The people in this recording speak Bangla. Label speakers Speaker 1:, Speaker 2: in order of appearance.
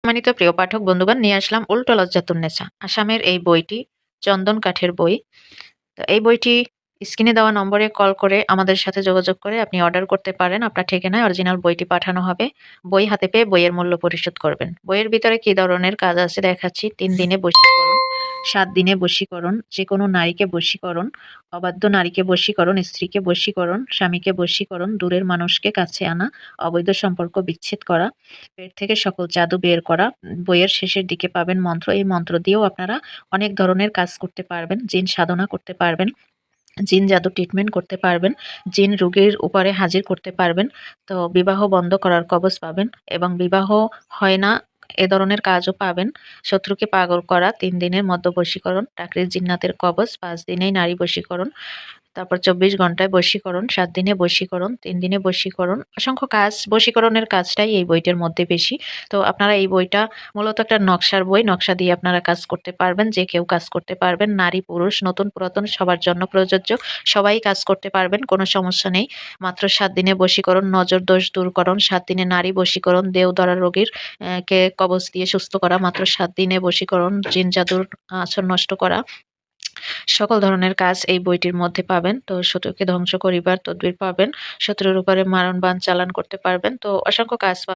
Speaker 1: সম্মানিত প্রিয় পাঠক বন্ধুগণ, নিয়ে আসলাম উল্টো লজ্জাতুন্নেছা আসামের এই বইটি চন্দন কাঠের বই। তো এই বইটি স্ক্রিনে দেওয়া নম্বরে কল করে আমাদের সাথে যোগাযোগ করে আপনি অর্ডার করতে পারেন। আপনার ঠিকানায় অরিজিনাল বইটি পাঠানো হবে। বই হাতে পেয়ে বইয়ের মূল্য পরিশোধ করবেন। বইয়ের ভিতরে কি ধরনের কাজ আছে দেখাচ্ছি। ৩ দিনে বশীকরণ, ৭ দিনে বশীকরণ, যেকোনো নারীকে বশীকরণ, অবাধ্য নারীকে বশীকরণ, স্ত্রীকে বশীকরণ, স্বামীকে বশীকরণ, দূরের মানুষকে কাছে আনা, অবৈধ সম্পর্ক বিচ্ছেদ করা, পেট থেকে সকল জাদু বের করা। বইয়ের শেষের দিকে পাবেন মন্ত্র। এই মন্ত্র দিয়েও আপনারা অনেক ধরনের কাজ করতে পারবেন। জিন সাধনা করতে পারবেন, জিন জাদু ট্রিটমেন্ট করতে পারবেন, জিন রোগীর উপরে হাজির করতে পারবেন। তো বিবাহ বন্ধ করার কবজ পাবেন এবং বিবাহ হয় না এ ধরনের কাজও পাবেন। শত্রুকে পাগল করা, ৩ দিনের মধ্যে বশীকরণ, টাকরির জিন্নাতের কবজ, ৫ দিনেই নারী বশীকরণ, তারপর ২৪ ঘন্টায় বশীকরণ, ৭ দিনে বশীকরণ, ৩ দিনে বশীকরণ। অসংখ্য কাজ, বশীকরণের কাজটাই এই বইটার মধ্যে বেশি। তো আপনারা এই বইটা মূলত একটা নকশার বই। নকশা দিয়ে আপনারা কাজ করতে পারবেন। যে কেউ কাজ করতে পারবেন। নারী, পুরুষ, নতুন পুরাতন সবার জন্য প্রযোজ্য। সবাই কাজ করতে পারবেন, কোনো সমস্যা নেই। মাত্র ৭ দিনে বশীকরণ, নজর দোষ দূরকরণ, ৭ দিনে নারী বশীকরণ, দেওধরা রোগীর কে কবজ দিয়ে সুস্থ করা, মাত্র ৭ দিনে বশীকরণ, জিন জাদুর আঁচড় নষ্ট করা। সকল ধরনের কাজ এই বইটির মধ্যে পাবেন। তো শত্রুকে ধ্বংস করিবার তদবির পাবেন। শত্রুর উপরে মারণ বাণ চালান করতে পারবেন। তো অসংখ্য কাজ